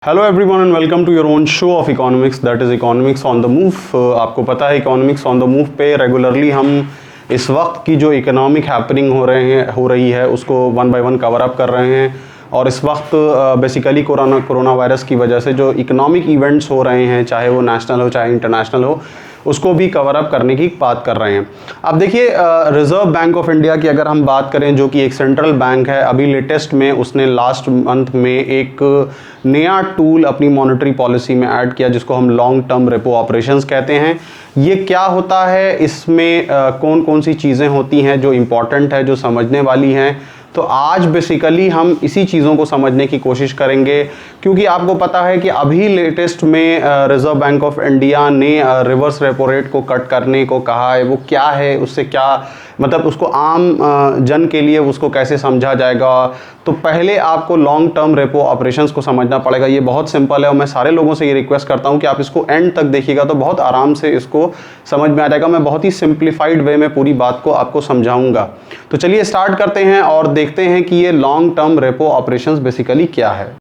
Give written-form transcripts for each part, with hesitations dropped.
Hello everyone and welcome to your own show of economics that is economics on the move. आपको पता है economics on the move पे regularly हम इस वक्त की जो इकोनॉमिक हैपनिंग हो रही है उसको one by one cover up कर रहे हैं। और इस वक्त बेसिकली कोरोना वायरस की वजह से जो इकोनॉमिक इवेंट्स हो रहे हैं, चाहे वो नेशनल हो चाहे इंटरनेशनल हो, उसको भी कवर अप करने की बात कर रहे हैं। अब देखिए, रिजर्व बैंक ऑफ इंडिया की अगर हम बात करें, जो कि एक सेंट्रल बैंक है, अभी लेटेस्ट में उसने लास्ट मंथ में एक नया टूल अपनी मॉनेटरी पॉलिसी में ऐड किया जिसको हम लॉन्ग टर्म रेपो ऑपरेशंस कहते हैं। ये क्या होता है, इसमें कौन कौन सी चीज़ें होती हैं जो इम्पॉर्टेंट है, जो समझने वाली हैं, तो आज बेसिकली हम इसी चीज़ों को समझने की कोशिश करेंगे। क्योंकि आपको पता है कि अभी लेटेस्ट में रिजर्व बैंक ऑफ इंडिया ने रिवर्स रेपो रेट को कट करने को कहा है। वो क्या है, उससे क्या मतलब उसको आम जन के लिए उसको कैसे समझा जाएगा। तो पहले आपको लॉन्ग टर्म रेपो ऑपरेशंस को समझना पड़ेगा। ये बहुत सिंपल है और मैं सारे लोगों से ये रिक्वेस्ट करता हूँ कि आप इसको एंड तक देखिएगा तो बहुत आराम से इसको समझ में आ जाएगा। मैं बहुत ही सिंप्लीफाइड वे में पूरी बात को आपको समझाऊंगा। तो चलिए स्टार्ट करते हैं और देखते हैं कि ये long term repo operations basically क्या है।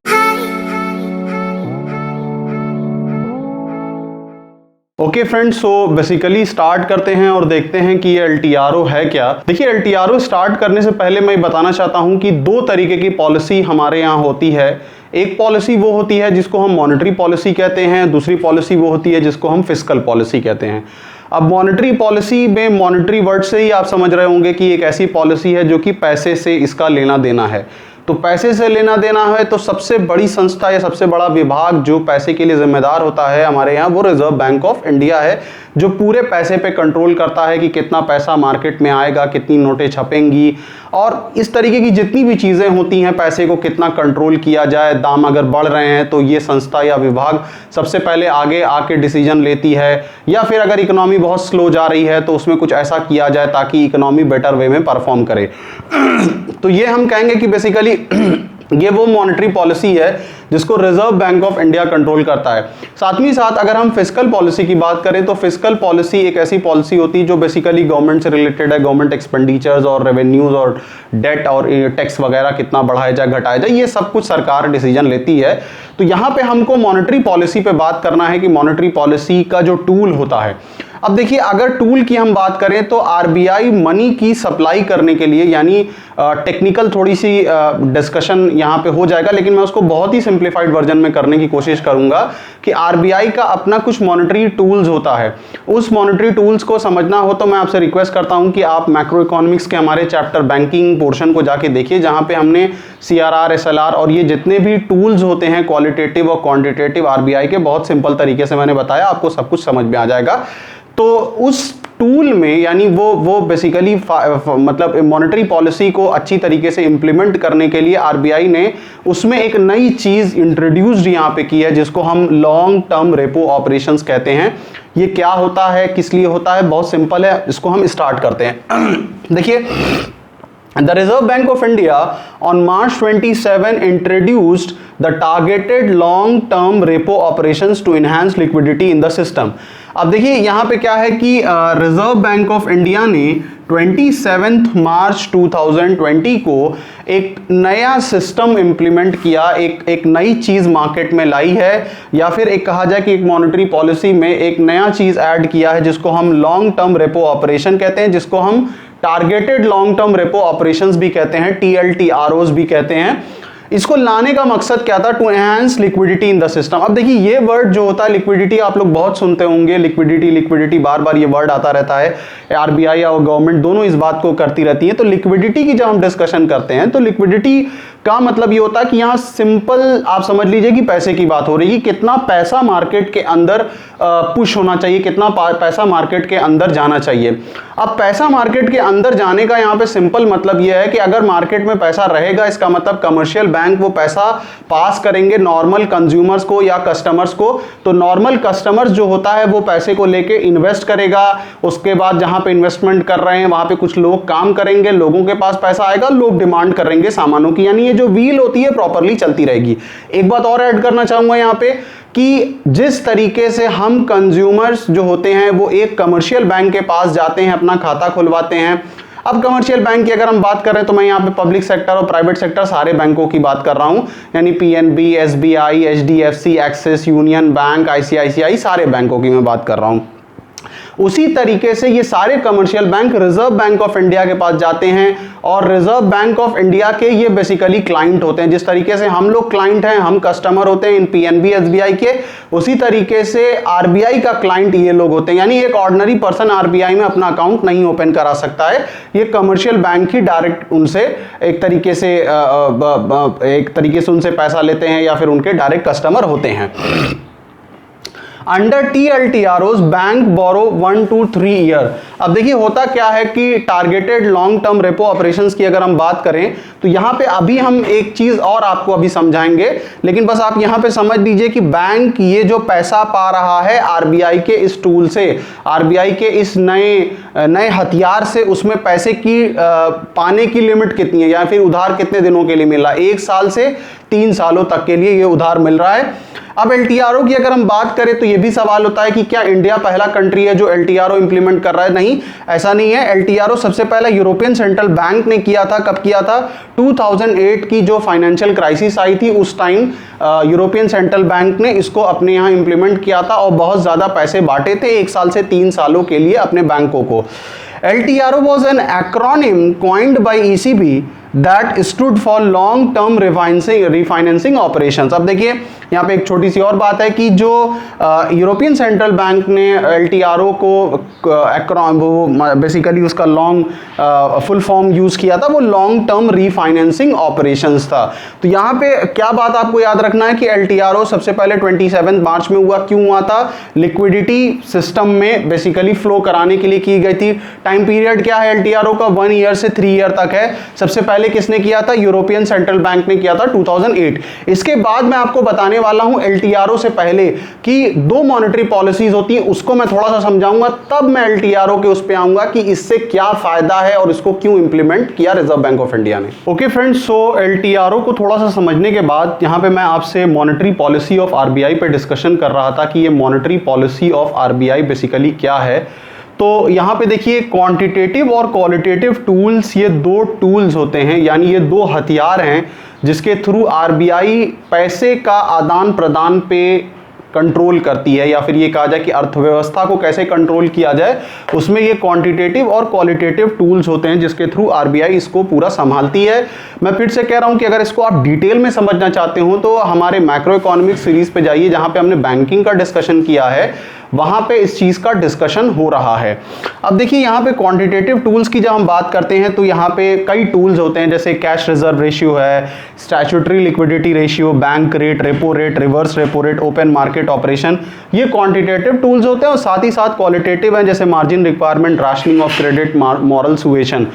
Okay friends, so basically start करते हैं और देखते हैं कि ये एलटीआरओ है क्या। देखिए, एलटीआरओ स्टार्ट करने से पहले मैं बताना चाहता हूं कि दो तरीके की पॉलिसी हमारे यहाँ होती है। एक पॉलिसी वो होती है जिसको हम मॉनेटरी पॉलिसी कहते हैं, दूसरी पॉलिसी वो होती है जिसको हम फिस्कल पॉलिसी कहते हैं। अब मॉनेटरी पॉलिसी में मॉनेटरी वर्ड से ही आप समझ रहे होंगे कि एक ऐसी पॉलिसी है जो कि पैसे से इसका लेना देना है। तो पैसे से लेना देना है तो सबसे बड़ी संस्था या सबसे बड़ा विभाग जो पैसे के लिए जिम्मेदार होता है हमारे यहाँ, वो रिजर्व बैंक ऑफ इंडिया है, जो पूरे पैसे पे कंट्रोल करता है कि कितना पैसा मार्केट में आएगा, कितनी नोटें छपेंगी और इस तरीके की जितनी भी चीज़ें होती हैं, पैसे को कितना कंट्रोल किया जाए। दाम अगर बढ़ रहे हैं तो ये संस्था या विभाग सबसे पहले आगे आके डिसीजन लेती है, या फिर अगर इकोनॉमी बहुत स्लो जा रही है तो उसमें कुछ ऐसा किया जाए ताकि इकोनॉमी बेटर वे में परफॉर्म करे। तो ये हम कहेंगे कि बेसिकली ये वो मॉनेटरी पॉलिसी है जिसको reserve bank of India control करता है। साथ ही साथ अगर हम फिस्कल पॉलिसी की बात करें तो फिस्कल पॉलिसी एक ऐसी पॉलिसी होती है जो बेसिकली गवर्नमेंट से रिलेटेड है। गवर्नमेंट एक्सपेंडिचर्स और रेवेन्यूज और डेट और टैक्स वगैरह कितना बढ़ाया जाए घटाया जाए, ये सब कुछ सरकार डिसीजन लेती है। तो यहाँ पे हमको मॉनेटरी पॉलिसी पे बात करना है कि मॉनेटरी पॉलिसी का जो टूल होता है। अब देखिए, अगर टूल की हम बात करें तो आरबीआई मनी की सप्लाई करने के लिए, यानी टेक्निकल थोड़ी सी डिस्कशन यहाँ पे हो जाएगा, लेकिन मैं उसको बहुत ही सिंप्लीफाइड वर्जन में करने की कोशिश करूंगा कि आरबीआई का अपना कुछ मॉनेटरी टूल्स होता है। उस मॉनेटरी टूल्स को समझना हो तो मैं आपसे रिक्वेस्ट करता हूं कि आप मैक्रो इकोनॉमिक्स के हमारे चैप्टर बैंकिंग पोर्शन को जाके देखिए, जहां पे हमने सीआरआर, एसएलआर और ये जितने भी टूल्स होते हैं क्वालिटेटिव और क्वांटिटेटिव आरबीआई के, बहुत सिंपल तरीके से मैंने बताया, आपको सब कुछ समझ में आ जाएगा। तो उस टूल में, यानी वो बेसिकली मतलब मॉनेटरी पॉलिसी को अच्छी तरीके से इंप्लीमेंट करने के लिए आरबीआई ने उसमें एक नई चीज इंट्रोड्यूस्ड यहाँ पे की है जिसको हम लॉन्ग टर्म रेपो ऑपरेशंस कहते हैं। ये क्या होता है, किस लिए होता है, बहुत सिंपल है, इसको हम स्टार्ट करते हैं। देखिए, The Reserve Bank of India on March 27 introduced the targeted long-term repo operations to enhance liquidity in the system. अब देखिए यहाँ पे क्या है कि रिजर्व बैंक ऑफ इंडिया ने 27 मार्च 2020 को एक नया सिस्टम इंप्लीमेंट किया, एक नई चीज़ मार्केट में लाई है, या फिर एक कहा जाए कि एक मॉनेटरी पॉलिसी में एक नया चीज़ ऐड किया है जिसको हम लॉन्ग टर्म रेपो ऑपरेशन कहते हैं, जिसको हम targeted long term repo operations भी कहते हैं, टीएलटीआरओज भी कहते हैं। इसको लाने का मकसद क्या था? To enhance liquidity in the system. अब देखिए, ये वर्ड जो होता है लिक्विडिटी, आप लोग बहुत सुनते होंगे, लिक्विडिटी बार बार ये वर्ड आता रहता है। आरबीआई और गवर्नमेंट दोनों इस बात को करती रहती है। तो लिक्विडिटी की जब हम डिस्कशन करते हैं तो लिक्विडिटी का मतलब ये होता है कि यहाँ सिंपल आप समझ लीजिए कि पैसे की बात हो रही है, कितना पैसा मार्केट के अंदर पुश होना चाहिए, कितना पैसा मार्केट के अंदर जाना चाहिए। अब पैसा मार्केट के अंदर जाने का यहाँ पे सिंपल मतलब ये है कि अगर मार्केट में पैसा रहेगा, इसका मतलब कमर्शियल बैंक वो पैसा पास करेंगे नॉर्मल कंज्यूमर्स को या कस्टमर्स को। तो नॉर्मल कस्टमर्स जो होता है वो पैसे को लेके इन्वेस्ट करेगा, उसके बाद जहां पे इन्वेस्टमेंट कर रहे हैं वहां पे कुछ लोग काम करेंगे, लोगों के पास पैसा आएगा, लोग डिमांड करेंगे सामानों की, यानी ये जो व्हील होती है प्रॉपरली चलती रहेगी। एक बात और ऐड करना चाहूंगा यहाँ पे कि जिस तरीके से हम कंज्यूमर्स जो होते हैं वो एक कमर्शियल बैंक के पास जाते हैं, अपना खाता खुलवाते हैं, अब कमर्शियल बैंक की अगर हम बात करें तो मैं यहाँ पे पब्लिक सेक्टर और प्राइवेट सेक्टर सारे बैंकों की बात कर रहा हूँ, यानी PNB, SBI, HDFC, axis, union bank, ICICI, सारे बैंकों की मैं बात कर रहा हूँ। उसी तरीके से ये सारे commercial bank reserve bank of India के पास जाते हैं और रिजर्व बैंक ऑफ इंडिया के ये बेसिकली क्लाइंट होते हैं। जिस तरीके से हम लोग क्लाइंट हैं, हम कस्टमर होते हैं इन पीएनबी, एसबीआई के, उसी तरीके से आरबीआई का क्लाइंट ये लोग होते हैं। यानी एक ऑर्डिनरी पर्सन आरबीआई में अपना अकाउंट नहीं ओपन करा सकता है, ये कमर्शियल बैंक ही डायरेक्ट उनसे एक तरीके से उनसे पैसा लेते हैं या फिर उनके डायरेक्ट कस्टमर होते हैं। Under TLTROs bank borrow 1 to 3 year. अब देखिए होता क्या है कि targeted long term repo operations की अगर हम बात करें तो यहां पे अभी हम एक चीज और आपको अभी समझाएंगे, लेकिन बस आप यहां पे समझ लीजिए कि बैंक ये जो पैसा पा रहा है आरबीआई के इस टूल से, आरबीआई के इस नए हथियार से, उसमें पैसे की पाने की लिमिट कितनी है या फिर उधार कितने दिनों के लिए मिल रहा है, 1 साल से 3 सालों तक के लिए ये उधार मिल रहा है। अब एलटीआरओ की अगर हम बात करें तो ये भी सवाल होता है कि क्या इंडिया पहला कंट्री है जो एलटीआरओ इंप्लीमेंट कर रहा है? नहीं, ऐसा नहीं है। एलटीआरओ सबसे पहला यूरोपियन सेंट्रल बैंक ने किया था। कब किया था? 2008 की जो फाइनेंशियल क्राइसिस आई थी उस टाइम यूरोपियन सेंट्रल बैंक ने इसको अपने यहाँ इंप्लीमेंट किया था और बहुत ज़्यादा पैसे बांटे थे 1 साल से 3 सालों के लिए अपने बैंकों को। LTRO was an acronym coined by ECB that stood for long term refinancing operations। अब देखिए यहाँ पे एक छोटी सी और बात है कि जो यूरोपियन सेंट्रल बैंक ने LTRO को बेसिकली उसका लॉन्ग फुल फॉर्म यूज किया था, वो लॉन्ग टर्म रीफाइनेंसिंग ऑपरेशंस था। तो यहाँ पे क्या बात आपको याद रखना है कि LTRO सबसे पहले 27 मार्च में हुआ। क्यों हुआ था? लिक्विडिटी सिस्टम में बेसिकली फ्लो कराने के लिए की गई थी। टाइम पीरियड क्या है LTRO का? 1 ईयर से 3 ईयर तक है। सबसे पहले किसने किया था? यूरोपियन सेंट्रल बैंक ने किया था 2008। इसके बाद मैं आपको बताने वाला हूं LTRO से पहले कि 2 मॉनेटरी पॉलिसीज होती है, उसको मैं थोड़ा सा समझाऊंगा, तब मैं LTRO के उस पे आऊंगा कि इससे क्या फायदा है और इसको क्यों इंप्लीमेंट किया रिजर्व बैंक ऑफ इंडिया ने। ओके फ्रेंड्स, सो LTRO को थोड़ा सा समझने के बाद यहां पे मैं आपसे मॉनेटरी पॉलिसी ऑफ आरबीआई पे डिस्कशन कर रहा था कि ये monetary policy of RBI basically क्या है। तो यहाँ पे देखिए क्वांटिटेटिव और क्वालिटेटिव टूल्स, ये 2 टूल्स होते हैं, यानी ये 2 हथियार हैं जिसके थ्रू आरबीआई पैसे का आदान प्रदान पे कंट्रोल करती है, या फिर ये कहा जाए कि अर्थव्यवस्था को कैसे कंट्रोल किया जाए, उसमें ये क्वांटिटेटिव और क्वालिटेटिव टूल्स होते हैं जिसके थ्रू आरबीआई इसको पूरा संभालती है। मैं फिर से कह रहा हूं कि अगर इसको आप डिटेल में समझना चाहते हो तो हमारे मैक्रो इकोनॉमिक सीरीज पे जाइए, जहां पे हमने बैंकिंग का डिस्कशन किया है, वहां पे इस चीज का डिस्कशन हो रहा है। अब देखिए यहाँ पे क्वांटिटेटिव टूल्स की जब हम बात करते हैं तो यहाँ पे कई टूल्स होते हैं, जैसे कैश रिजर्व रेशियो है, statutory liquidity ratio, bank rate, repo rate, reverse repo rate, open market operation, ये क्वांटिटेटिव टूल्स होते हैं। और साथ ही साथ क्वालिटेटिव हैं, जैसे margin requirement, rationing of credit, moral suasion.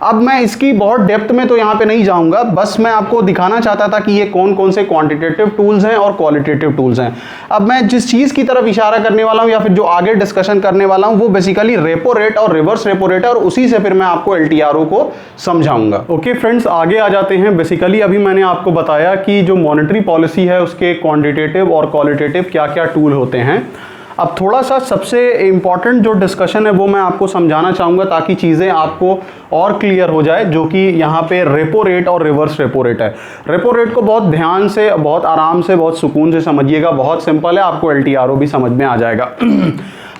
अब मैं इसकी बहुत डेप्थ में तो यहाँ पे नहीं जाऊंगा, बस मैं आपको दिखाना चाहता था कि ये कौन कौन से क्वांटिटेटिव टूल्स हैं और क्वालिटेटिव टूल्स हैं। अब मैं जिस चीज़ की तरफ इशारा करने वाला हूँ या फिर जो आगे डिस्कशन करने वाला हूँ वो बेसिकली रेपो रेट और रिवर्स रेपो रेट है, और उसी से फिर मैं आपको LTRO को समझाऊंगा। ओके फ्रेंड्स, आगे आ जाते हैं। बेसिकली अभी मैंने आपको बताया कि जो मॉनेटरी पॉलिसी है उसके क्वांटिटेटिव और क्वालिटेटिव क्या क्या टूल होते हैं। अब थोड़ा सा सबसे इम्पॉर्टेंट जो डिस्कशन है वो मैं आपको समझाना चाहूँगा ताकि चीज़ें आपको और क्लियर हो जाए, जो कि यहाँ पे रेपो रेट और रिवर्स रेपो रेट है। रेपो रेट को बहुत ध्यान से, बहुत आराम से, बहुत सुकून से समझिएगा, बहुत सिंपल है, आपको LTRO भी समझ में आ जाएगा।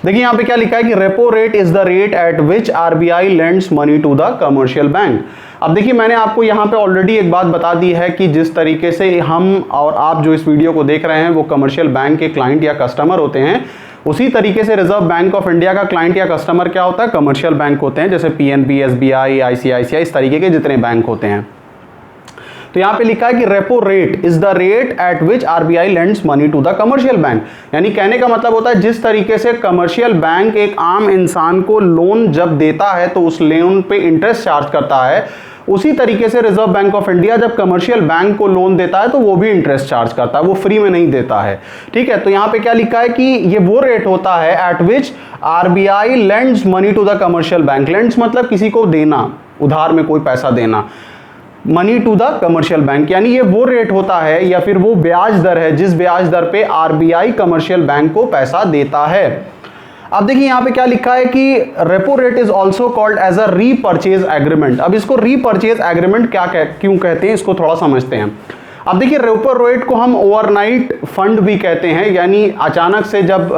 देखिए यहाँ पे क्या लिखा है कि repo rate is the rate at which RBI lends money to the commercial bank. अब देखिए मैंने आपको यहाँ पे ऑलरेडी एक बात बता दी है कि जिस तरीके से हम और आप जो इस वीडियो को देख रहे हैं वो कमर्शियल बैंक के क्लाइंट या कस्टमर होते हैं, उसी तरीके से रिजर्व बैंक ऑफ इंडिया का क्लाइंट या कस्टमर क्या होता है? कमर्शियल बैंक होते हैं, जैसे पीएनबी, एसबीआई, आईसीआईसीआई, इस तरीके के जितने बैंक होते हैं। तो यहाँ पे लिखा है कि repo rate is the rate at which RBI lends money to the commercial bank. यानी कहने का मतलब होता है जिस तरीके से कमर्शियल बैंक एक आम इंसान को लोन जब देता है तो उस लोन पे इंटरेस्ट चार्ज करता है, उसी तरीके से रिजर्व बैंक ऑफ इंडिया जब कमर्शियल बैंक को लोन देता है तो वो भी इंटरेस्ट चार्ज करता है, वो फ्री में नहीं देता है। ठीक है, तो यहाँ पे क्या लिखा है कि ये वो रेट होता है at which RBI lends money to the commercial bank. Lends मतलब किसी को देना, उधार में कोई पैसा देना, money to the commercial bank, यानी ये वो रेट होता है या फिर वो ब्याज दर है जिस ब्याज दर पे आरबीआई कमर्शियल बैंक को पैसा देता है। अब देखिए यहाँ पे क्या लिखा है कि repo rate is also called as a repurchase agreement. अब इसको रीपर्चेज एग्रीमेंट क्यों कहते हैं, इसको थोड़ा समझते हैं। अब देखिए रेपो रेट को हम ओवरनाइट फंड भी कहते हैं, यानी अचानक से जब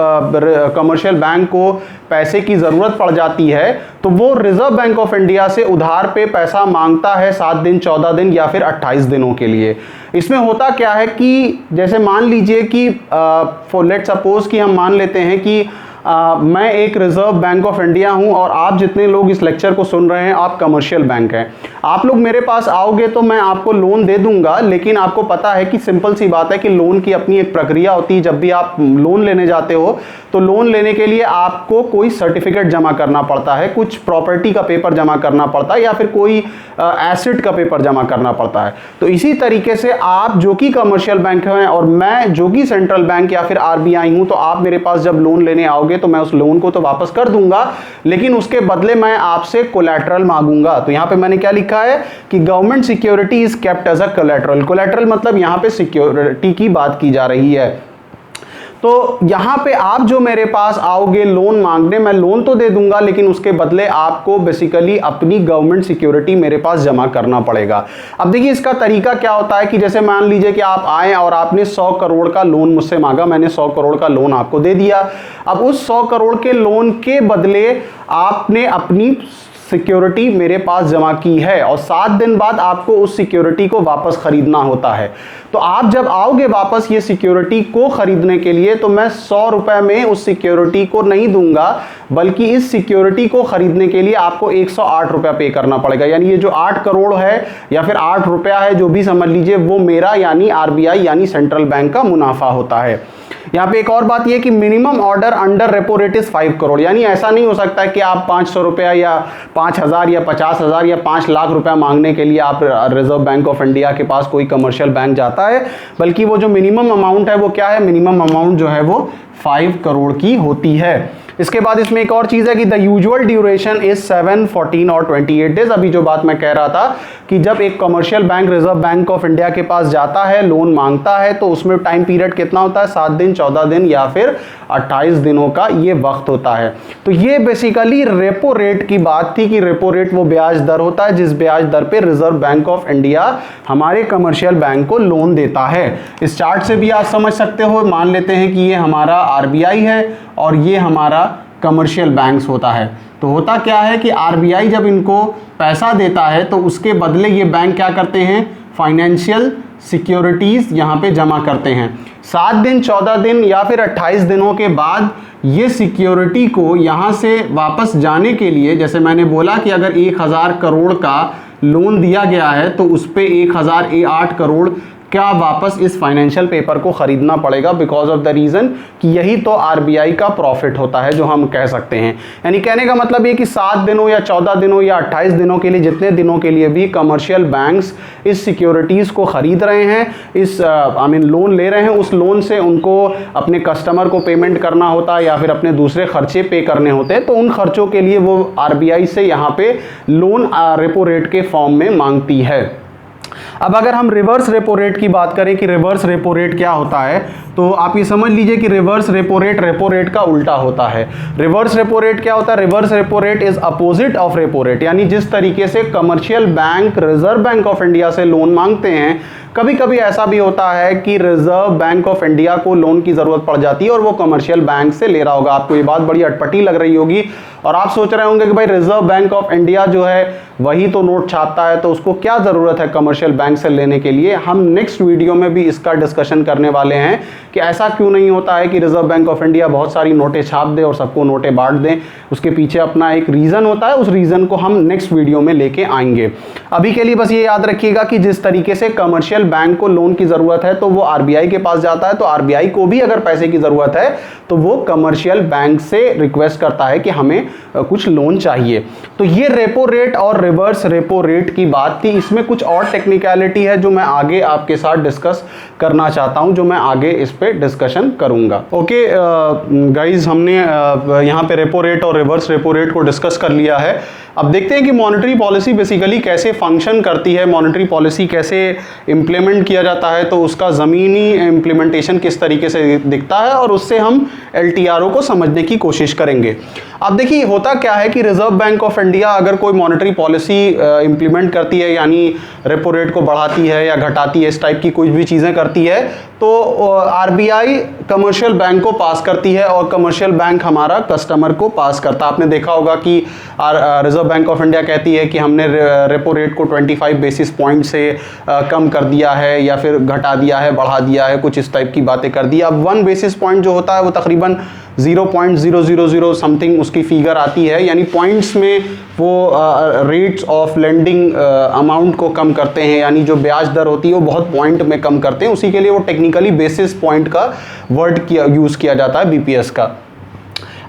कमर्शियल बैंक को पैसे की ज़रूरत पड़ जाती है तो वो रिजर्व बैंक ऑफ इंडिया से उधार पे पैसा मांगता है 7 दिन, 14 दिन या फिर 28 दिनों के लिए। इसमें होता क्या है कि जैसे मान लीजिए कि फॉर लेट सपोज कि हम मान लेते हैं कि मैं एक रिजर्व बैंक ऑफ इंडिया हूं और आप जितने लोग इस लेक्चर को सुन रहे हैं आप कमर्शियल बैंक हैं। आप लोग मेरे पास आओगे तो मैं आपको लोन दे दूंगा, लेकिन आपको पता है कि सिंपल सी बात है कि लोन की अपनी एक प्रक्रिया होती है। जब भी आप लोन लेने जाते हो तो लोन लेने के लिए आपको कोई सर्टिफिकेट जमा करना पड़ता है, कुछ प्रॉपर्टी का पेपर जमा करना पड़ता है या फिर कोई एसेट का पेपर जमा करना पड़ता है। तो इसी तरीके से आप जो कि कमर्शियल बैंक हैं और मैं जो कि सेंट्रल बैंक या फिर आरबीआई हूं, तो आप मेरे पास जब लोन लेने आओगे तो मैं उस लोन को तो वापस कर दूंगा, लेकिन उसके बदले मैं आपसे कोलैटरल मांगूंगा। तो यहां पे मैंने क्या लिखा है कि government security is kept as a collateral. Collateral मतलब यहां पे सिक्योरिटी की बात की जा रही है। तो यहां पे आप जो मेरे पास आओगे लोन मांगने, मैं लोन तो दे दूंगा लेकिन उसके बदले आपको बेसिकली अपनी गवर्नमेंट सिक्योरिटी मेरे पास जमा करना पड़ेगा। अब देखिए इसका तरीका क्या होता है कि जैसे मान लीजिए कि आप आए और आपने 100 करोड़ का लोन मुझसे मांगा, मैंने 100 करोड़ का लोन आपको दे दिया। अब उस 100 करोड़ के लोन के बदले आपने अपनी सिक्योरिटी मेरे पास जमा की है और 7 दिन बाद आपको उस सिक्योरिटी को वापस खरीदना होता है। तो आप जब आओगे वापस ये सिक्योरिटी को खरीदने के लिए तो मैं 100 रुपए में उस सिक्योरिटी को नहीं दूंगा, बल्कि इस सिक्योरिटी को खरीदने के लिए आपको 108 रुपया पे करना पड़ेगा। यानी ये जो 8 करोड़ है या फिर 8 रुपया है, जो भी समझ लीजिए, वो मेरा यानी आरबीआई यानी सेंट्रल बैंक का मुनाफा होता है। यहाँ पे एक और बात यह कि minimum order under repo rate is 5 crore. यानी ऐसा नहीं हो सकता है कि आप 500 रुपया या 5,000 या 50,000 या 5 लाख रुपया मांगने के लिए आप रिजर्व बैंक ऑफ इंडिया के पास कोई कमर्शियल बैंक जाता है, बल्कि वो जो मिनिमम अमाउंट है वो क्या है, मिनिमम अमाउंट जो है वो 5 करोड़ की होती है। इसके बाद इसमें एक और चीज है कि द यूजुअल ड्यूरेशन इज 7, 14 और 28 डेज। अभी जो बात मैं कह रहा था कि जब एक commercial bank reserve bank of India के पास जाता है, लोन मांगता है, तो उसमें टाइम पीरियड कितना होता है, 7 दिन, 14 दिन या फिर 28 दिनों का ये वक्त होता है। तो ये बेसिकली रेपो रेट की बात थी कि रेपो रेट वो ब्याज दर होता है जिस ब्याज दर पे रिजर्व बैंक ऑफ इंडिया हमारे कमर्शियल बैंक को लोन देता है। इस चार्ट से भी आप समझ सकते हो, मान लेते हैं कि ये हमारा आरबीआई है और ये हमारा कमर्शियल बैंक्स होता है। तो होता क्या है कि आरबीआई जब इनको पैसा देता है तो उसके बदले ये बैंक क्या करते हैं, फाइनेंशियल सिक्योरिटीज यहाँ पे जमा करते हैं। 7 दिन, 14 दिन या फिर 28 दिनों के बाद ये सिक्योरिटी को यहाँ से वापस जाने के लिए, जैसे मैंने बोला कि अगर 1000 करोड़ का लोन दिया गया है तो उस पर 1008 करोड़ क्या वापस इस फाइनेंशियल पेपर को खरीदना पड़ेगा, बिकॉज ऑफ द रीजन कि यही तो आरबीआई का प्रॉफिट होता है जो हम कह सकते हैं। यानी कहने का मतलब ये कि 7 दिनों या 14 दिनों या 28 दिनों के लिए, जितने दिनों के लिए भी कमर्शियल बैंक्स इस सिक्योरिटीज़ को खरीद रहे हैं, इस लोन ले रहे हैं, उस लोन से उनको अपने कस्टमर को पेमेंट करना होता है या फिर अपने दूसरे खर्चे पे करने होते हैं, तो उन खर्चों के लिए वो आरबीआई से यहाँ पे लोन रेपो रेट के फॉर्म में मांगती है। अब अगर हम रिवर्स रेपो रेट की बात करें कि रिवर्स रेपो रेट क्या होता है, तो आप ये समझ लीजिए कि रिवर्स रेपो रेट का उल्टा होता है। रिवर्स रेपो रेट क्या होता है, reverse repo rate is opposite of repo rate. यानी जिस तरीके से commercial bank reserve bank of India से लोन मांगते हैं, कभी कभी ऐसा भी होता है कि रिजर्व बैंक ऑफ इंडिया को लोन की जरूरत पड़ जाती है और वो कमर्शियल बैंक से ले रहा होगा। आपको ये बात बड़ी अटपटी लग रही होगी और आप सोच रहे होंगे कि भाई रिजर्व बैंक ऑफ इंडिया जो है वही तो नोट छापता है, तो उसको क्या जरूरत है कमर्शियल बैंक से लेने के लिए। हम नेक्स्ट वीडियो में भी इसका डिस्कशन करने वाले हैं कि ऐसा क्यों नहीं होता है कि रिजर्व बैंक ऑफ इंडिया बहुत सारी नोटें छाप दे और सबको नोटें बांट दें। उसके पीछे अपना एक रीजन होता है, उस रीजन को हम नेक्स्ट वीडियो में लेके आएंगे। अभी के लिए बस ये याद रखिएगा कि जिस तरीके से कमर्शियल बैंक को लोन की जरूरत है तो वो आरबीआई के पास जाता है, तो आरबीआई को भी अगर पैसे की जरूरत है तो वो कमर्शियल बैंक से रिक्वेस्ट करता है कि हमें कुछ लोन चाहिए। तो ये रेपो रेट और रिवर्स रेपो रेट की बात थी। इसमें कुछ और टेक्निकलिटी है जो मैं आगे आपके साथ डिस्कस करना चाहता हूं, जो मैं आगे इस पे डिस्कशन करूंगा। ओके गाइज, हमने यहाँ पे रेपो रेट और रिवर्स रेपो रेट को डिस्कस कर लिया है। अब देखते हैं कि मॉनेटरी पॉलिसी बेसिकली कैसे फंक्शन करती है, मॉनेटरी पॉलिसी कैसे इम्प्लीमेंट किया जाता है तो उसका ज़मीनी इम्प्लीमेंटेशन किस तरीके से दिखता है, और उससे हम LTRO को समझने की कोशिश करेंगे। अब देखिए होता क्या है कि रिजर्व बैंक ऑफ इंडिया अगर कोई मॉनेटरी पॉलिसी इम्प्लीमेंट करती है, यानी रेपो रेट को बढ़ाती है या घटाती है, इस टाइप की कुछ भी चीज़ें करती है, तो RBI कमर्शियल बैंक को पास करती है और कमर्शियल बैंक हमारा कस्टमर को पास करता है। आपने देखा होगा कि रिजर्व बैंक ऑफ इंडिया कहती है कि हमने रेपो रेट को 25 बेसिस पॉइंट से कम कर दिया है या फिर घटा दिया है, बढ़ा दिया है, कुछ इस टाइप की बातें कर दी। अब 1 बेसिस पॉइंट जो होता है वो तकरीबन 0.000 समथिंग उसकी फिगर आती है, यानी पॉइंट्स में वो रेट्स ऑफ लेंडिंग अमाउंट को कम करते हैं, यानी जो ब्याज दर होती है वो बहुत पॉइंट में कम करते हैं, उसी के लिए वो टेक्निकली बेसिस पॉइंट का वर्ड यूज़ किया जाता है, BPS का।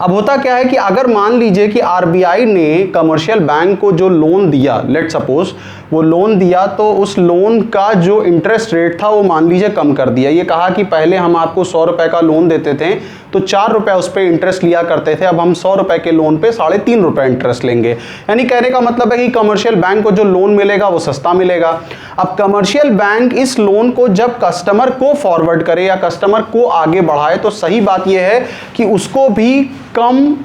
अब होता क्या है कि अगर मान लीजिए कि RBI ने कमर्शियल बैंक को जो लोन दिया, लेट सपोज वो लोन दिया, तो उस लोन का जो इंटरेस्ट रेट था वो मान लीजिए कम कर दिया। ये कहा कि पहले हम आपको 100 रुपए का लोन देते थे तो 4 रुपए उस पर इंटरेस्ट लिया करते थे, अब हम 100 रुपए के लोन पे 3.5 रुपए इंटरेस्ट लेंगे। यानी कहने का मतलब है कि कमर्शियल बैंक को जो लोन मिलेगा वो सस्ता मिलेगा। अब कमर्शियल बैंक इस लोन को जब कस्टमर को फॉरवर्ड करे या कस्टमर को आगे बढ़ाए, तो सही बात यह है कि उसको भी कम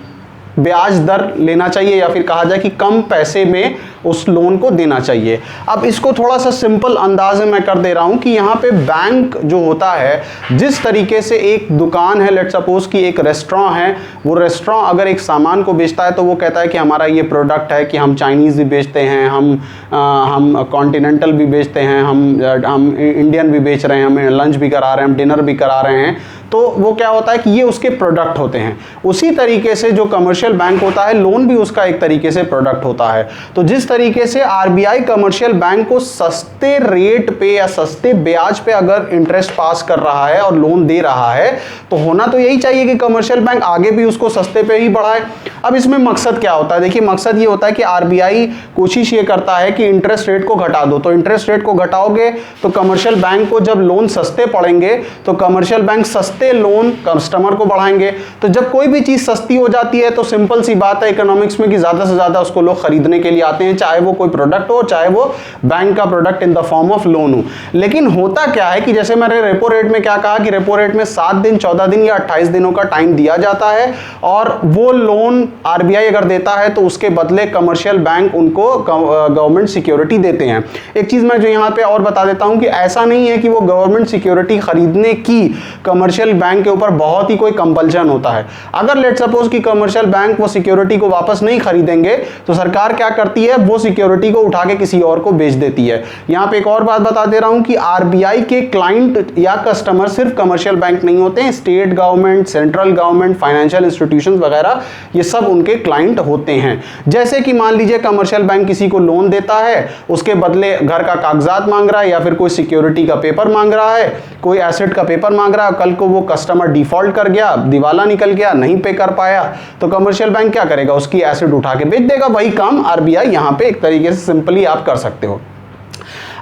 ब्याज दर लेना चाहिए, या फिर कहा जाए कि कम पैसे में उस लोन को देना चाहिए। अब इसको थोड़ा सा सिंपल अंदाज में मैं कर दे रहा हूं कि यहाँ पे बैंक जो होता है, जिस तरीके से एक दुकान है, लेट सपोज कि एक रेस्टोरेंट है, वो रेस्टोरेंट अगर एक सामान को बेचता है तो वो कहता है कि हमारा ये प्रोडक्ट है, कि हम चाइनीज़ भी बेचते हैं, हम कॉन्टिनेंटल भी बेचते हैं, हम इंडियन भी बेच रहे हैं, हमें लंच भी करा रहे हैं, हम डिनर भी करा रहे हैं। तो वो क्या होता है कि ये उसके प्रोडक्ट होते हैं। उसी तरीके से जो कमर्शियल बैंक होता है, लोन भी उसका एक तरीके से प्रोडक्ट होता है। तो जिस तरीके से RBI कमर्शियल बैंक को सस्ते रेट पे या सस्ते ब्याज पे अगर इंटरेस्ट पास कर रहा है और लोन दे रहा है, तो होना तो यही चाहिए कि कमर्शियल बैंक आगे भी उसको सस्ते पे ही बढ़ाए। अब इसमें मकसद क्या होता है? देखिए मकसद ये होता है कि RBI कोशिश ये करता है कि इंटरेस्ट रेट को घटा दो। तो इंटरेस्ट रेट को घटाओगे तो कमर्शियल बैंक को जब लोन सस्ते पड़ेंगे तो कमर्शियल बैंक सस्ते लोन कस्टमर को बढ़ाएंगे। तो जब कोई भी चीज सस्ती हो जाती है तो सिंपल सी बात है इकोनॉमिक्स में कि ज्यादा से ज्यादा उसको लोग खरीदने के लिए आते हैं, चाहे वो कोई प्रोडक्ट हो, चाहे वो बैंक का product in the form of loan हो। लेकिन होता क्या है कि जैसे मैंने रेपो रेट में क्या कहा कि रेपो रेट में 7 दिन, 14 दिन या 28 दिनों का टाइम दिया जाता है, और वो लोन RBI अगर देता है तो उसके बदले कमर्शियल बैंक उनको गवर्नमेंट सिक्योरिटी देते हैं। एक चीज मैं जो यहाँ पे और बता देता हूं कि ऐसा नहीं है कि वो गवर्नमेंट सिक्योरिटी खरीदने की कमर्शियल बैंक के ऊपर बहुत ही कोई कंपल्शन होता है। अगर लेट सपोज कि कमर्शियल बैंक वो सिक्योरिटी को वापस नहीं खरीदेंगे तो सरकार क्या करती है, वो सिक्योरिटी को उठा के किसी और को बेच देती है। यहां पे एक और बात बता दे रहा हूं कि RBI के क्लाइंट या कस्टमर सिर्फ कमर्शियल बैंक नहीं होते हैं, state government, central government, financial institutions वगैरह ये सब उनके क्लाइंट होते हैं। जैसे कि मान लीजिए कमर्शियल बैंक किसी को लोन देता है, उसके बदले घर का कागजात मांग रहा है या फिर कोई सिक्योरिटी का पेपर मांग रहा है, कोई एसेट का पेपर मांग रहा है, कल को वो कस्टमर डिफॉल्ट कर गया, दिवाला निकल गया, नहीं पे कर पाया, तो कमर्शियल बैंक क्या करेगा, उसकी एसेट उठा के बेच देगा। वही काम RBI यहां पे एक तरीके से सिंपली आप कर सकते हो।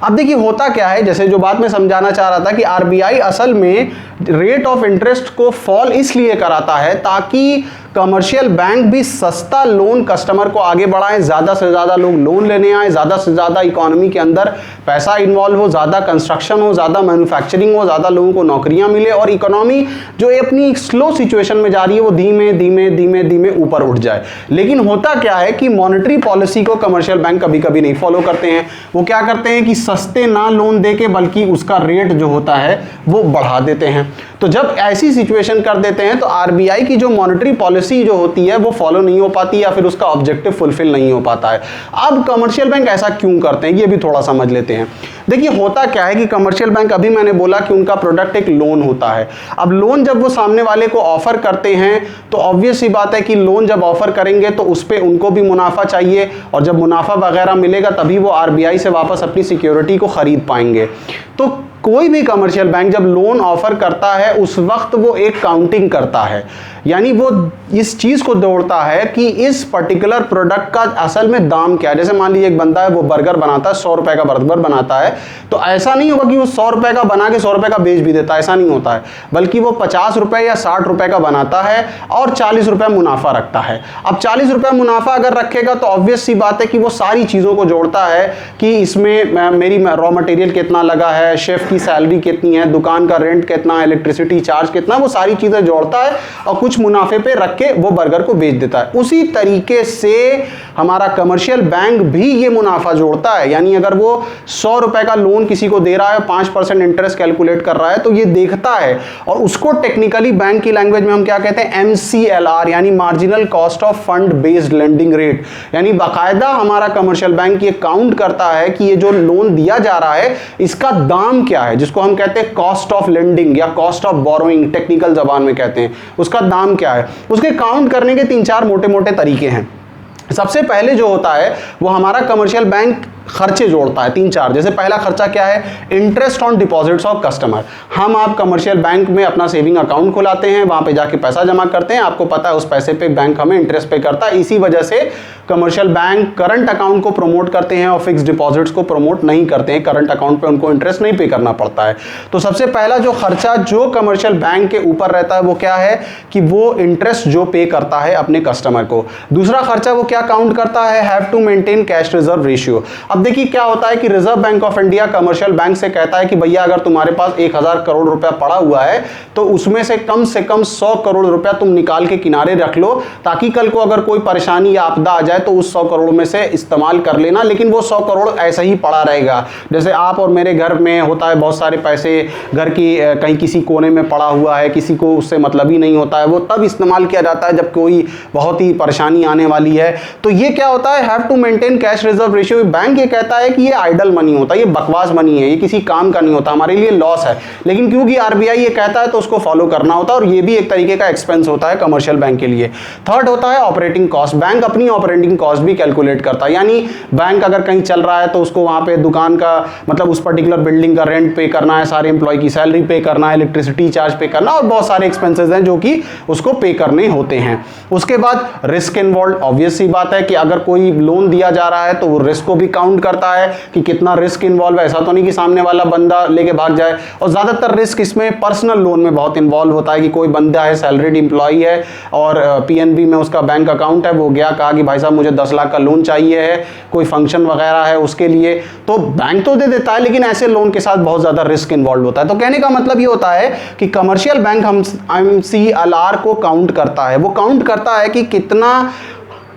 अब देखिए होता क्या है, जैसे जो बात मैं समझाना चाह रहा था कि RBI असल में रेट ऑफ इंटरेस्ट को फॉल इसलिए कराता है ताकि कमर्शियल बैंक भी सस्ता लोन कस्टमर को आगे बढ़ाएं, ज़्यादा से ज़्यादा लोग लोन लेने आए, ज़्यादा से ज़्यादा इकोनॉमी के अंदर पैसा इन्वॉल्व हो, ज़्यादा कंस्ट्रक्शन हो, ज़्यादा मैन्युफैक्चरिंग हो, ज़्यादा लोगों को नौकरियां मिले, और इकोनॉमी जो अपनी स्लो सिचुएशन में जा रही है वो धीमे धीमे धीमे धीमे ऊपर उठ जाए। लेकिन होता क्या है कि मॉनेटरी पॉलिसी को कमर्शियल बैंक कभी कभी नहीं फॉलो करते हैं। वो क्या करते हैं कि सस्ते ना लोन दे के बल्कि उसका रेट जो होता है वो बढ़ा देते हैं। तो जब ऐसी सिचुएशन कर देते हैं तो RBI की जो मॉनेटरी पॉलिसी जो होती है वो फॉलो नहीं हो पाती या फिर उसका ऑब्जेक्टिव फुलफिल नहीं हो पाता है। अब कमर्शियल बैंक ऐसा क्यों करते हैं ये भी थोड़ा समझ लेते हैं। देखिए होता क्या है कि कमर्शियल बैंक, अभी मैंने बोला कि उनका प्रोडक्ट एक लोन होता है। अब लोन जब वो सामने वाले को ऑफर करते हैं तो ऑब्वियस सी बात है कि लोन जब ऑफर करेंगे तो उस पर उनको भी मुनाफा चाहिए, और जब मुनाफा वगैरह मिलेगा तभी वो RBI से वापस अपनी सिक्योरिटी को खरीद पाएंगे। तो कोई भी कमर्शियल बैंक जब लोन ऑफर करता है उस वक्त वो एक काउंटिंग करता है, यानी वो इस चीज को दौड़ता है कि इस पर्टिकुलर प्रोडक्ट का असल में दाम क्या है। जैसे मान लीजिए एक बंदा है वो बर्गर बनाता है, 100 रुपए का बर्गर बनाता है, तो ऐसा नहीं होगा कि वो 100 रुपए का बना के 100 रुपए का बेच भी देता है, ऐसा नहीं होता है, बल्कि वो 50 रुपए या 60 रुपए का बनाता है और 40 रुपए मुनाफा रखता है। अब 40 रुपए मुनाफा अगर रखेगा तो ऑब्वियस सी बात है कि वो सारी चीजों को जोड़ता है कि इसमें मेरी रॉ मटेरियल कितना लगा है, शेफ की सैलरी कितनी है, दुकान का रेंट कितना, इलेक्ट्रिसिटी चार्ज कितना, वो सारी चीजें जोड़ता है और कुछ मुनाफे पे रख के वो बर्गर को बेच देता है। उसी तरीके से हमारा कमर्शियल बैंक भी ये मुनाफा जोड़ता है, यानी अगर वो 100 रुपए का लोन किसी को दे रहा है, 5% इंटरेस्ट कैलकुलेट कर रहा है, तो ये देखता है और उसको टेक्निकली बैंक की लैंग्वेज में हम क्या कहते हैं, MCLR यानी marginal cost of fund based lending rate, यानी बाकायदा हमारा कमर्शियल बैंक ये काउंट करता है कि ये जो लोन दिया जा रहा है इसका दाम क्या है, जिसको हम कहते हैं कॉस्ट ऑफ लेंडिंग या कॉस्ट ऑफ बोरोइंग टेक्निकल जबान में कहते हैं, उसका दाम क्या है। उसके काउंट करने के 3-4 मोटे-मोटे तरीके हैं। सबसे पहले जो होता है वो हमारा कमर्शियल बैंक खर्चे जोड़ता है 3-4। जैसे पहला खर्चा क्या है, interest on deposits of customer. हम आप कमर्शियल बैंक में अपना सेविंग अकाउंट खुलाते हैं, वहां पे जाके पैसा जमा करते हैं, आपको पता है उस पैसे पे बैंक हमें इंटरेस्ट पे करता है। इसी वजह से कमर्शियल बैंक करंट अकाउंट को प्रमोट करते हैं और फिक्स डिपॉजिट्स को प्रमोट नहीं करते हैं, करंट अकाउंट पे उनको इंटरेस्ट नहीं पे करना पड़ता है। तो सबसे पहला जो खर्चा जो कमर्शियल बैंक के ऊपर रहता है वो क्या है कि वो इंटरेस्ट जो पे करता है अपने कस्टमर को। दूसरा खर्चा वो क्या काउंट करता है, have to maintain cash reserve ratio. अब देखिए क्या होता है कि reserve bank of India commercial bank से कहता है कि भैया अगर तुम्हारे पास 1000 करोड़ रुपया पड़ा हुआ है तो उसमें से कम 100 करोड़ रुपया तुम निकाल के किनारे रख लो, ताकि कल को अगर कोई परेशानी या आपदा आ जाए तो उस 100 करोड़ में से इस्तेमाल कर लेना, लेकिन वो 100 करोड़ ऐसा ही पड़ा रहेगा। जैसे आप और मेरे घर में होता है बहुत सारे पैसे घर की कहीं किसी कोने में पड़ा हुआ है, किसी को उससे मतलब ही नहीं होता है, वो तब इस्तेमाल किया जाता है जब कोई बहुत ही परेशानी आने वाली है। तो ये क्या होता है, have to maintain cash reserve ratio. Bank ये कहता है कि ये आइडल मनी होता है, ये बकवास मनी है, ये किसी काम का नहीं होता, हमारे लिए लॉस है, लेकिन क्योंकि आरबीआई ये कहता है तो उसको फॉलो करना होता है और ये भी एक तरीके का एक्सपेंस होता है कमर्शियल बैंक के लिए। थर्ड होता है ऑपरेटिंग कॉस्ट। बैंक अपनी ऑपरेटिंग कॉस्ट भी कैलकुलेट करता है, यानी बैंक अगर कहीं चल रहा है तो उसको वहां पे दुकान का मतलब उस पर्टिकुलर बिल्डिंग का रेंट पे करना है, सारे एम्प्लॉय की सैलरी पे करना है, इलेक्ट्रिसिटी चार्ज पे करना और बहुत सारे एक्सपेंसेस हैं जो कि उसको पे करने होते हैं। उसके बाद रिस्क इन्वॉल्व। ऑब्वियस सी बात है कि अगर कोई लोन दिया जा रहा है तो वो रिस्क को भी काउंट करता है कि कितना रिस्क इन्वॉल्व है। ऐसा तो नहीं कि सामने वाला बंदा लेके भाग जाए, और ज्यादातर रिस्क इसमें पर्सनल लोन में बहुत इन्वॉल्व होता है कि कोई बंदा है सैलरीड एम्प्लॉय है और पीएनबी में उसका बैंक अकाउंट है, वो गया कहा कि भाई साहब मुझे 10 लाख का लोन चाहिए है, कोई फंक्शन वगैरह है उसके लिए, तो बैंक तो दे देता है, लेकिन ऐसे लोन के साथ बहुत ज्यादा रिस्क इन्वॉल्व होता है। तो कहने का मतलब ये होता है कि कमर्शियल बैंक हम MCLR को काउंट करता है, वो काउंट करता है कि कितना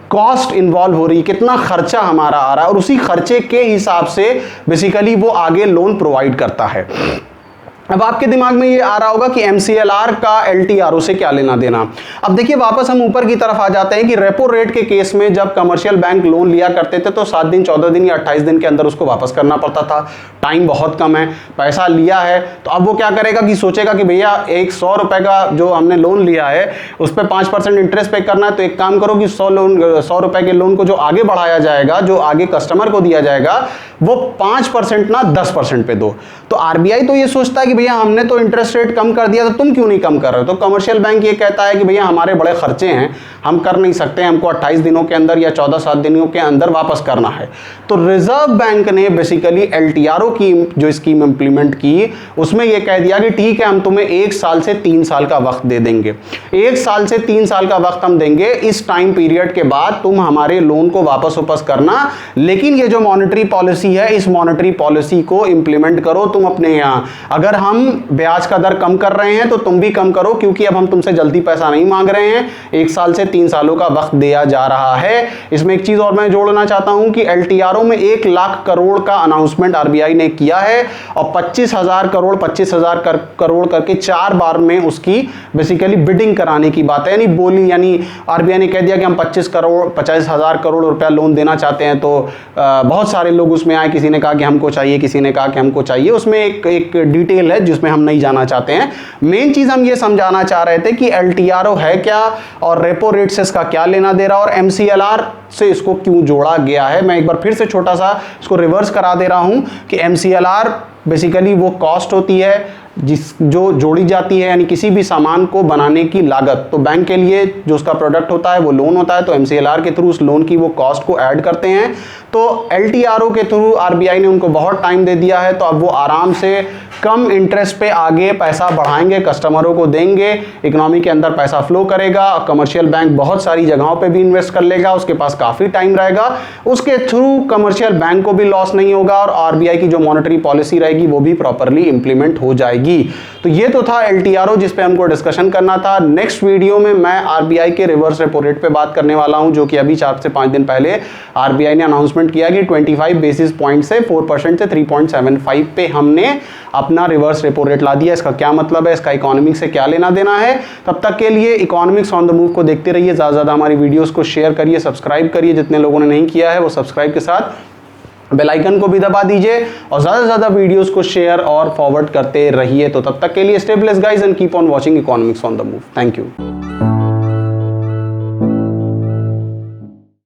कॉस्ट इन्वॉल्व हो रही है, कितना खर्चा हमारा आ रहा है, और उसी खर्चे के हिसाब से बेसिकली वो आगे लोन प्रोवाइड करता है। अब आपके दिमाग में ये आ रहा होगा कि MCLR का LTRO से क्या लेना देना। अब देखिए वापस हम ऊपर की तरफ आ जाते हैं कि रेपो रेट के केस में जब कमर्शियल बैंक लोन लिया करते थे तो 7 दिन 14 दिन या 28 दिन के अंदर उसको वापस करना पड़ता था। टाइम बहुत कम है, पैसा लिया है, तो अब वो क्या करेगा कि सोचेगा कि भैया एक 100 रुपए का जो हमने लोन लिया है उस पर 5% इंटरेस्ट पे करना है, तो एक काम करो कि 100 रुपए के लोन को जो आगे बढ़ाया जाएगा, जो आगे कस्टमर को दिया जाएगा, वो 5% ना 10% पे दो। तो आरबीआई तो ये सोचता है कि भैया हमने तो इंटरेस्ट रेट कम कर दिया, तो तुम क्यों नहीं कम कर रहे हो। तो कमर्शियल बैंक ये कहता है कि भैया हमारे बड़े खर्चे हैं, हम कर नहीं सकते, हमको 28 दिनों के अंदर या 14-7 दिनों के अंदर वापस करना है। तो रिजर्व बैंक ने बेसिकली LTRO की जो स्कीम इंप्लीमेंट की, उसमें यह कह दिया कि ठीक है हम तुम्हें 1 साल से 3 साल का वक्त दे देंगे, 1 साल से 3 साल का वक्त हम देंगे, इस टाइम पीरियड के बाद तुम हमारे लोन को वापस करना, लेकिन ये जो मॉनेटरी पॉलिसी है इस मॉनेटरी पॉलिसी को इंप्लीमेंट करो तुम अपने यहाँ। अगर हम ब्याज का दर कम कर रहे हैं तो तुम भी कम करो, क्योंकि अब हम तुमसे जल्दी पैसा नहीं मांग रहे हैं, 1 साल से 3 सालों का वक्त दिया जा रहा है। इसमें एक चीज और मैं जोड़ना चाहता हूं कि LTRO में 1 लाख करोड़ का अनाउंसमेंट आरबीआई ने किया है और 25,000 करोड़ करके 4 बार में उसकी बेसिकली बिडिंग कराने की बात है, यानी बोली, यानी आरबीआई ने कह दिया कि हम 50,000 करोड़ रुपया लोन देना चाहते हैं, तो बहुत सारे लोग उसमें आए, किसी ने कहा कि हमको चाहिए, किसी ने कहा कि हमको चाहिए। उसमें एक डिटेल है है जिसमें हम नहीं जाना चाहते हैं। मेन चीज हम ये समझाना चाह रहे थे कि LTRO है क्या और रेपो रेट से इसका क्या लेना दे रहा और MCLR से इसको क्यों जोड़ा गया है। मैं एक बार फिर से छोटा सा इसको रिवर्स करा दे रहा हूं कि MCLR बेसिकली वो कॉस्ट होती है जो जोड़ी जाती है, यानी किसी भी सामान को बनाने की लागत। तो बैंक के लिए जो उसका प्रोडक्ट होता है वो लोन होता है, तो MCLR के थ्रू उस लोन की वो कॉस्ट को ऐड करते हैं। तो LTRO के थ्रू RBI ने उनको बहुत टाइम दे दिया है, तो अब वो आराम से कम इंटरेस्ट पे आगे पैसा बढ़ाएंगे, कस्टमरों को देंगे, इकोनॉमी के अंदर पैसा फ्लो करेगा, कमर्शियल बैंक बहुत सारी जगहों पे भी इन्वेस्ट कर लेगा, उसके पास काफ़ी टाइम रहेगा, उसके थ्रू कमर्शियल बैंक को भी लॉस नहीं होगा और RBI की जो मॉनेटरी पॉलिसी रहेगी वो भी प्रॉपरली इंप्लीमेंट हो जाएगी। तो ये तो था LTRO जिस पे हमको डिस्कशन करना था। नेक्स्ट वीडियो में मैं RBI के रिवर्स रेपो रेट पे बात करने वाला हूं, जो कि अभी 4 से 5 दिन पहले RBI ने अनाउंसमेंट किया कि 25 बेसिस पॉइंट से 4% से 3.75 पे हमने अपना रिवर्स रेपो रेट ला दिया। इसका क्या मतलब है, इसका इकोनॉमिक्स से क्या लेना देना है। तब तक के लिए इकोनॉमिक्स ऑन द मूव को देखते रहिए, ज़्यादा से ज़्यादा हमारी वीडियोस को शेयर करिए, सब्सक्राइब करिए, जितने लोगों ने नहीं किया है वो सब्सक्राइब के साथ बेल आइकन को भी दबा दीजिए और ज़्यादा से ज़्यादा वीडियोस को शेयर और फॉरवर्ड करते रहिए। तो तब तक के लिए stay blessed guys and keep on watching economics on the move. Thank you.